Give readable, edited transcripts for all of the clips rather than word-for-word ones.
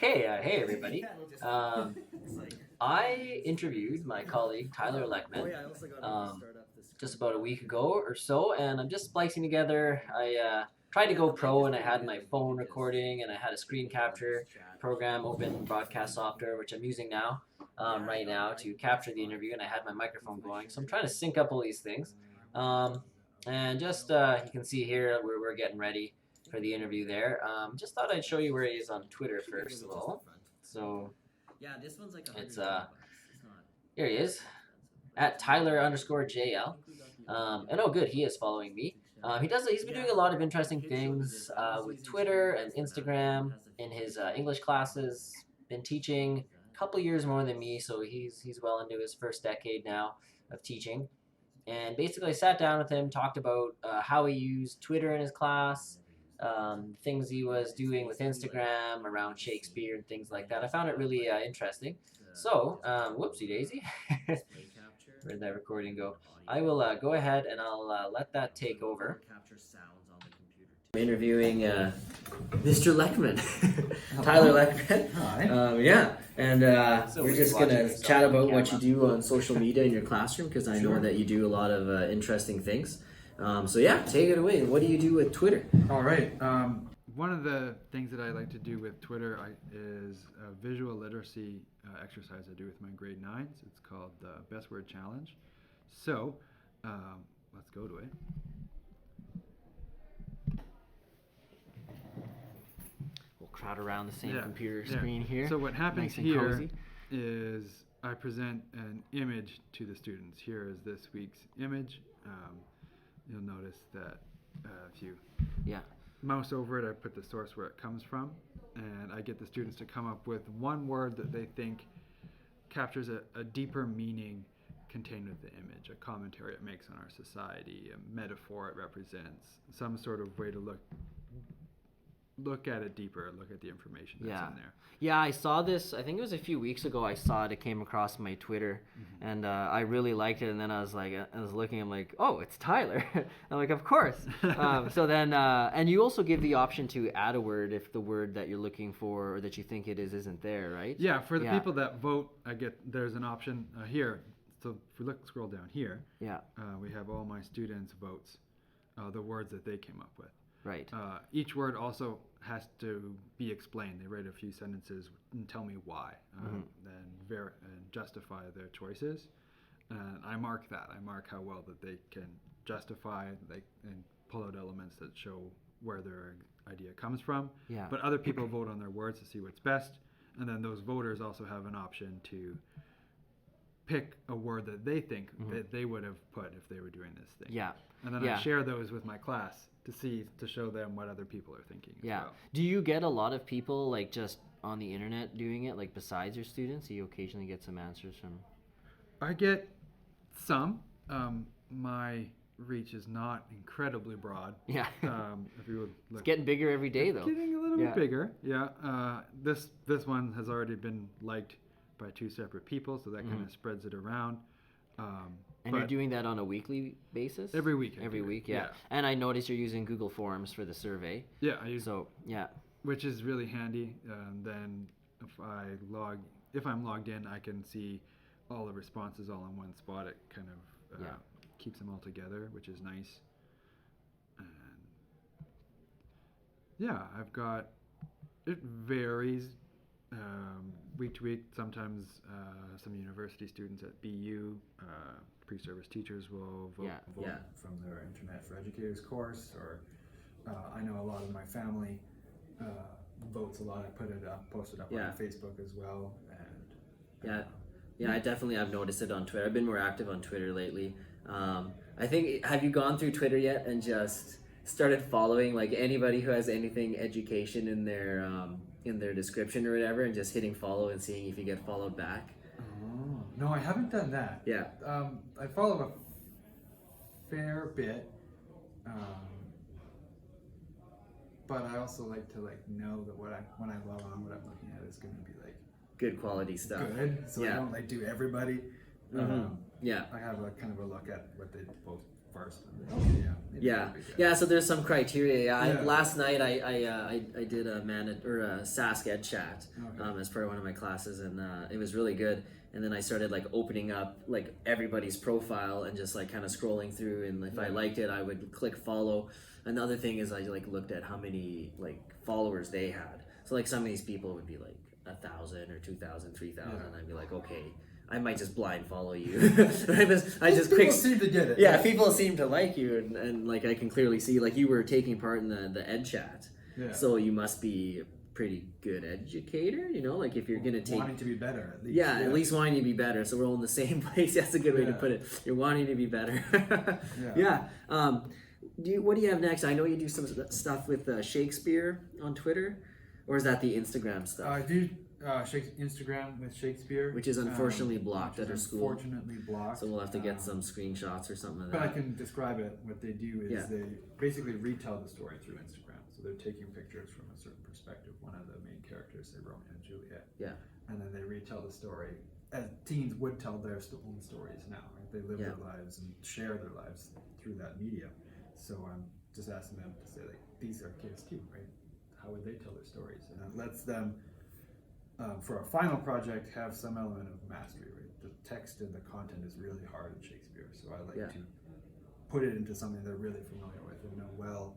Okay, hey everybody. Um, I interviewed my colleague Tyler Leckman just about a week ago or so, and I'm just splicing together. I tried to go pro, and I had my phone recording, and I had a screen capture program, open broadcast software, which I'm using now, right now to capture the interview, and I had my microphone going. So I'm trying to sync up all these things, um, and just you can see here where we're getting ready for the interview there. Just thought I'd show you where he is on Twitter first of all. So it's here he is at Tyler_JL. And oh, good, he is following me. He's been doing a lot of interesting things with Twitter and Instagram in his English classes. Been teaching a couple years more than me, so he's well into his first decade now of teaching. And basically, I sat down with him, talked about how he used Twitter in his class, things he was doing with Instagram around Shakespeare and things like that. I found it really interesting. So, whoopsie daisy. Where'd that recording go? I will go ahead and I'll let that take over. I'm interviewing Mr. Leckman, Tyler Leckman. Hi. Yeah, and so we're just gonna chat about what you do on social media in your classroom because I know that you do a lot of interesting things. So yeah, take it away. What do you do with Twitter? All right. One of the things that I like to do with Twitter is a visual literacy exercise I do with my grade 9s. It's called the Best Word Challenge. So let's go to it. We'll crowd around the same computer screen here. So what happens nice here cozy. is I present an image to the students. Here is this week's image. You'll notice that if you mouse over it, I put the source where it comes from, and I get the students to come up with one word that they think captures a deeper meaning contained with the image, a commentary it makes on our society, a metaphor it represents, some sort of way to look at it deeper, look at the information that's in there. Yeah, I saw this, I think it was a few weeks ago I saw it came across my Twitter, and I really liked it, and then I was looking, I'm like, oh, it's Tyler. I'm like, of course. So then, and you also give the option to add a word if the word that you're looking for or that you think it is isn't there, right? Yeah, for the people that vote, there's an option here. So if we scroll down here, we have all my students' votes, the words that they came up with. Right. Each word also has to be explained. They write a few sentences and tell me why, and justify their choices. And I mark that. I mark how well that they can justify and pull out elements that show where their idea comes from. Yeah. But other people vote on their words to see what's best, and then those voters also have an option to pick a word that they think that they would have put if they were doing this thing. Yeah. And then I share those with my class to show them what other people are thinking as well. Do you get a lot of people like just on the internet doing it, like besides your students? Do you occasionally get some answers from? I get some. My reach is not incredibly broad. Yeah. If you would look, it's getting bigger every day, though. Getting a little bit bigger. Yeah. This one has already been liked by 2 separate people, so that kind of spreads it around. And you're doing that on a weekly basis? Every week. Every week, yeah. And I noticed you're using Google Forms for the survey. Yeah, I use which is really handy. Then if I'm logged in, I can see all the responses all in one spot. It kind of keeps them all together, which is nice. And I've got it varies week to week. Sometimes some university students at BU, pre-service teachers will vote from their Internet for Educators course, or I know a lot of my family votes a lot. I post it up on Facebook as well. And I've noticed it on Twitter. I've been more active on Twitter lately. I think, have you gone through Twitter yet and just started following like anybody who has anything education in their description or whatever, and just hitting follow and seeing if you get followed back? Oh, no, I haven't done that. Yeah. I follow a fair bit, but I also like to know that when I log on, what I'm looking at is going to be good quality stuff. Good. So I don't do everybody. I have a kind of a look at what they both first. Okay, yeah. So there's some criteria. Last night I did a Sask Ed chat as part of one of my classes, and it was really good. And then I started like opening up like everybody's profile and just like kind of scrolling through, and if I liked it, I would click follow. Another thing is I like looked at how many like followers they had. So like some of these people would be like 1,000 or 2,000, 3,000. I'd be like, okay, I might just blind follow you. People seem to get it. Yeah, people seem to like you, and like I can clearly see like you were taking part in the ed chat. Yeah. So you must be a pretty good educator, you know, like if you're gonna take wanting to be better at least. Yeah, at least wanting to be better. So we're all in the same place. That's a good way to put it. You're wanting to be better. What do you have next? I know you do some stuff with Shakespeare on Twitter, or is that the Instagram stuff? I do Instagram with Shakespeare, which is unfortunately blocked at our school. Unfortunately blocked. So we'll have to get some screenshots or something of that. But I can describe it. What they do is they basically retell the story through Instagram. So they're taking pictures from a certain perspective. One of the main characters, say Romeo and Juliet. Yeah. And then they retell the story as teens would tell their own stories now. Right? They live their lives and share their lives through that media. So I'm just asking them to say, like, these are kids too, right? How would they tell their stories? And it lets them, for a final project, have some element of mastery, right? The text and the content is really hard in Shakespeare, so I like to put it into something they're really familiar with and know well,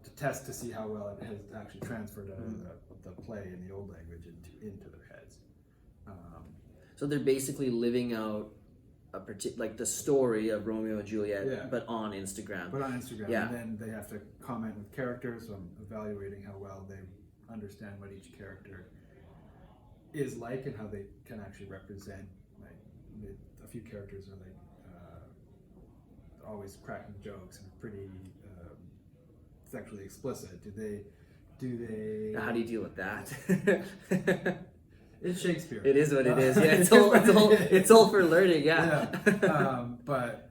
to test to see how well it has actually transferred out of the play in the old language into their heads. So they're basically living out like the story of Romeo and Juliet, but on Instagram. And then they have to comment with characters, so I'm evaluating how well they understand what each character is like and how they can actually represent. Like a few characters are like always cracking jokes and pretty sexually explicit. Do they? How do you deal with that? It's Shakespeare. It is what it is. Yeah, it's all for learning. Yeah. But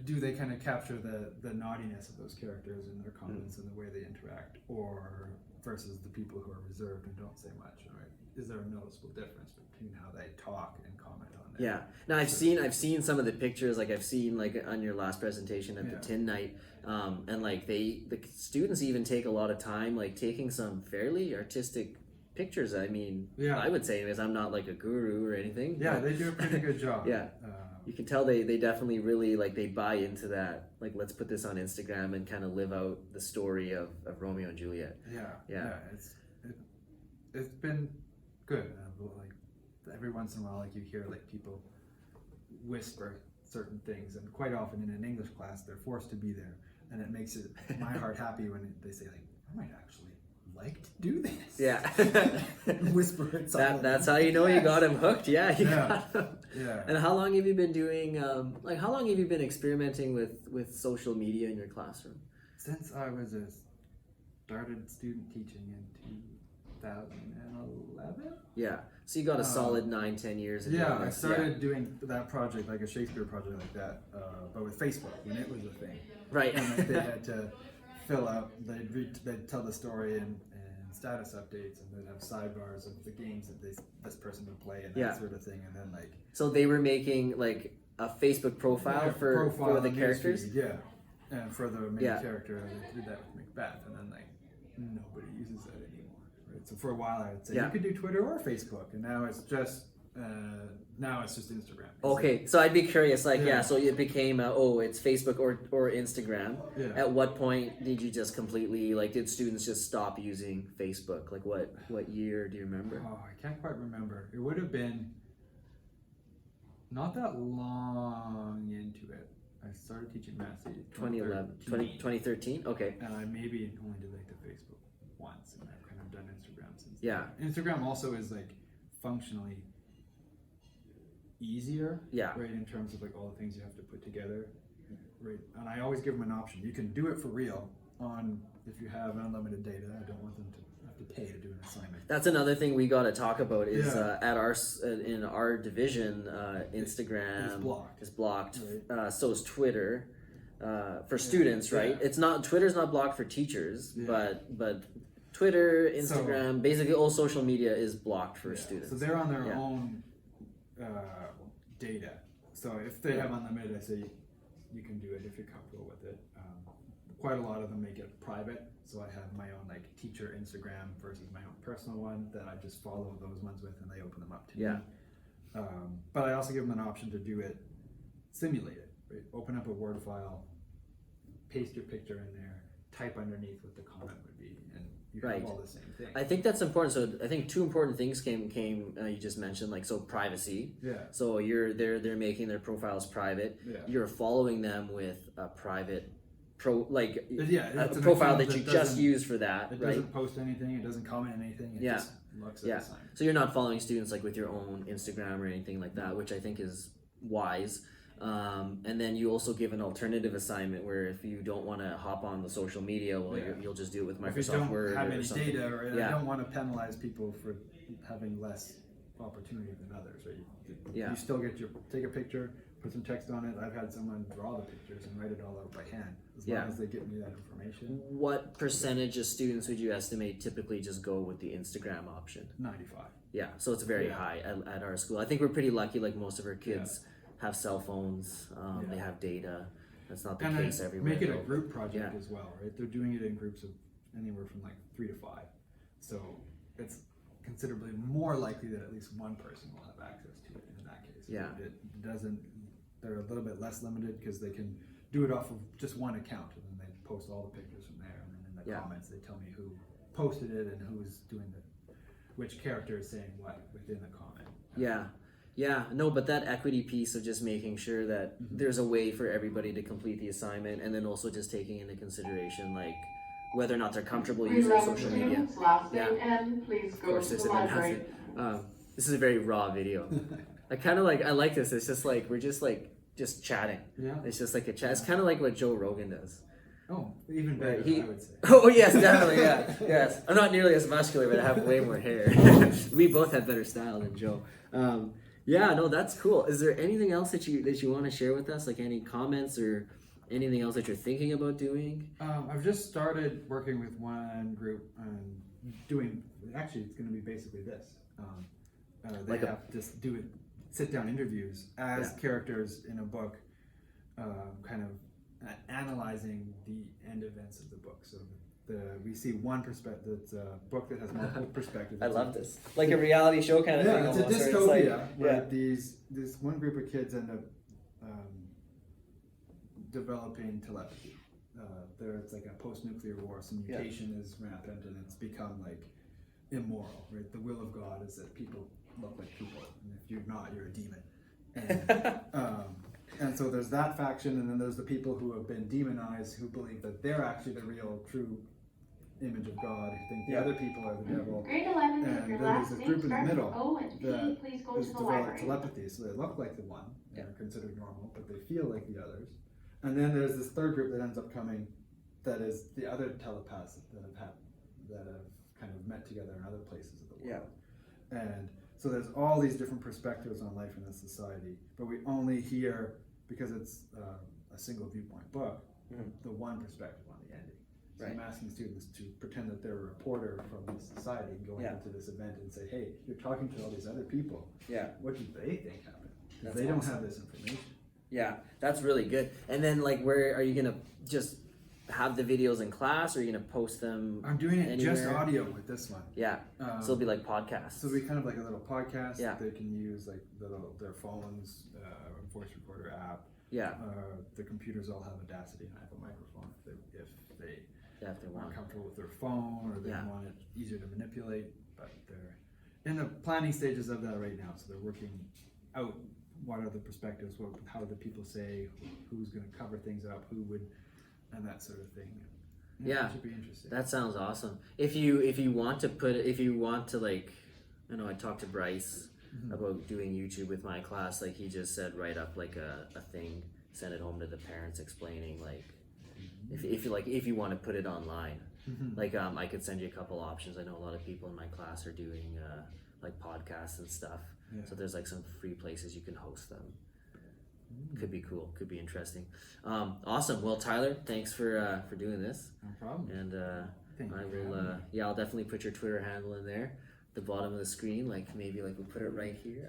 do they kind of capture the naughtiness of those characters and their comments and the way they interact, or versus the people who are reserved and don't say much? Right? Is there a noticeable difference between how they talk and comment on it? Yeah. Now I've seen some of the pictures. Like I've seen like on your last presentation at the Tin Night, and like the students even take a lot of time like taking some fairly artistic pictures. I mean, I would say, because I'm not like a guru or anything. Yeah, they do a pretty good job. You can tell they definitely really like they buy into that. Like, let's put this on Instagram and kind of live out the story of Romeo and Juliet. It's been good. Like every once in a while, like you hear like people whisper certain things, and quite often in an English class, they're forced to be there, and it makes my heart happy when they say like, I might actually like to do this. Yeah. Whisper it. That's how you know you got him hooked. Yeah. Yeah. And how long have you been doing? How long have you been experimenting with social media in your classroom? Since I was started student teaching in 2011. Yeah. So you got a solid 9-10 years. I started doing that project, like a Shakespeare project like that, but with Facebook when it was a thing. Right. And like, they had to fill out. They'd tell the story and status updates, and they'd have sidebars of the games that this person would play and that sort of thing, and then like. So they were making like a Facebook profile for the characters. And for the main character, they did that with Macbeth, and then like nobody uses that anymore. Right? So for a while, I would say you could do Twitter or Facebook, and now it's just Instagram. Okay, so I'd be curious, like, so it became, it's Facebook or Instagram. Yeah. At what point did you just completely, like, did students just stop using Facebook? Like, what year do you remember? Oh, I can't quite remember. It would have been not that long into it. I started teaching math in 2013? Okay. And I maybe only did like the Facebook once, and I've kind of done Instagram since then. Yeah. Instagram also is like functionally easier, right, in terms of like all the things you have to put together, right? And I always give them an option. You can do it for real if you have unlimited data. I don't want them to have to pay to do an assignment. That's another thing we got to talk about is in our division, Instagram is blocked. Right. So is Twitter for students, right? It's not Twitter's not blocked for teachers, but Twitter, Instagram, basically all social media is blocked for students. So they're on their own data. So if they have unlimited, I say you can do it if you're comfortable with it. Quite a lot of them make it private, so I have my own like teacher Instagram versus my own personal one that I just follow those ones with, and they open them up to me. But I also give them an option to do it, simulate it, right? Open up a Word file, paste your picture in there, type underneath what the comment would be, and you have all the same thing. I think that's important. So I think two important things came you just mentioned, like, so privacy. So they're making their profiles private. You're following them with a private a profile that you just use for that. It doesn't post anything. It doesn't comment anything. It just looks at the sign. So you're not following students like with your own Instagram or anything like that, which I think is wise. And then you also give an alternative assignment where if you don't want to hop on the social media, you'll just do it with Microsoft Word. If you don't have any something. data, or I don't want to penalize people for having less opportunity than others, right? You still take a picture, put some text on it. I've had someone draw the pictures and write it all out by hand, as long as they give me that information. What percentage of students would you estimate typically just go with the Instagram option? 95. Yeah, so it's very high at our school. I think we're pretty lucky, like most of our kids have cell phones, they have data. That's not the case everywhere. Make it a group project as well, right? They're doing it in groups of anywhere from like 3 to 5. So it's considerably more likely that at least one person will have access to it in that case. They're a little bit less limited because they can do it off of just one account, and then they post all the pictures from there, and then in the comments they tell me who posted it and who's doing which character is saying what within the comment. But that equity piece of just making sure that there's a way for everybody to complete the assignment, and then also just taking into consideration like whether or not they're comfortable using social media. Of course, there's an announcement. This is a very raw video. I like this. It's just like we're just chatting. It's just like a chat. It's kind of like what Joe Rogan does. Oh, even better, I would say. Oh, yes, definitely, yes. I'm not nearly as muscular, but I have way more hair. We both have better style than Joe. That's cool. Is there anything else that you want to share with us? Like any comments or anything else that you're thinking about doing? I've just started working with one group and doing. Actually, it's going to be basically this. They have to just do sit-down interviews as characters in a book, kind of analyzing the end events of the book. So we see one perspective. It's a book that has multiple perspectives. I love this, like a reality show kind of thing. It's almost, a dystopia where this one group of kids end up developing telepathy. It's like a post-nuclear war. Some mutation is rampant, and it's become like immoral. Right, the will of God is that people look like people, and if you're not, you're a demon. And so there's that faction, and then there's the people who have been demonized, who believe that they're actually the real, true image of God, who think the other people are the devil. Grade 11, and then there's this group in the middle that has developed telepathy, so they look like the one, and are considered normal, but they feel like the others. And then there's this third group that ends up coming, that is the other telepaths that have kind of met together in other places of the world. And so there's all these different perspectives on life in this society, but we only hear, because it's a single viewpoint book, the one perspective on the ending. So I'm asking students to pretend that they're a reporter from this society and going into this event and say, hey, you're talking to all these other people. What do they think happened? Because they don't have this information. Yeah, that's really good. And then, like, where are you gonna just have the videos in class, or are you gonna post them? I'm doing it anywhere? Just audio with this one. So it'll be like podcasts. So it'll be kind of like a little podcast that they can use, like their phones, voice recorder app. The computers all have Audacity, and I have a microphone if they aren't comfortable with their phone, or they want it easier to manipulate. But they're in the planning stages of that right now, so they're working out what are the perspectives, how do people say, who's going to cover things up, who would, and that sort of thing. It should be interesting. That sounds awesome. If you want to like, I talked to Bryce about doing YouTube with my class. Like, he just said, write up like a thing, send it home to the parents explaining like, if you want to put it online, like I could send you a couple options. I know a lot of people in my class are doing like podcasts and stuff. So there's like some free places you can host them. Could be cool. Could be interesting. Awesome. Well, Tyler, thanks for doing this. No problem. And I will. I'll definitely put your Twitter handle in there. the bottom of the screen, like maybe like we'll put it right here.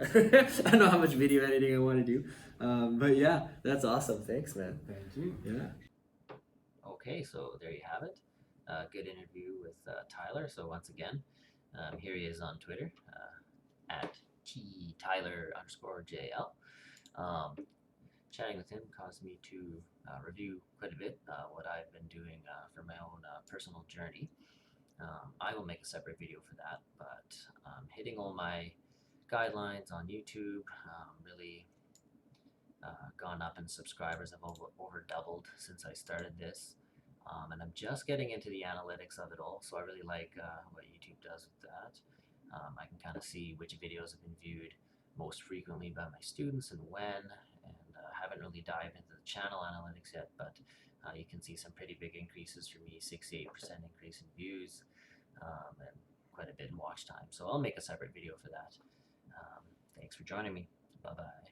I don't know how much video editing I want to do, but yeah, that's awesome. Thanks, man. Thank you. Yeah. Okay, so there you have it. Good interview with Tyler. So once again, here he is on Twitter at ttyler_jl. Chatting with him caused me to review quite a bit what I've been doing for my own personal journey. I will make a separate video for that, but hitting all my guidelines on YouTube, really gone up in subscribers. I've over doubled since I started this, and I'm just getting into the analytics of it all, so I really like what YouTube does with that. I can kind of see which videos have been viewed most frequently by my students and when, and haven't really dived into the channel analytics yet, but you can see some pretty big increases for me, 68% increase in views, and quite a bit in watch time. So I'll make a separate video for that. Thanks for joining me. Bye-bye.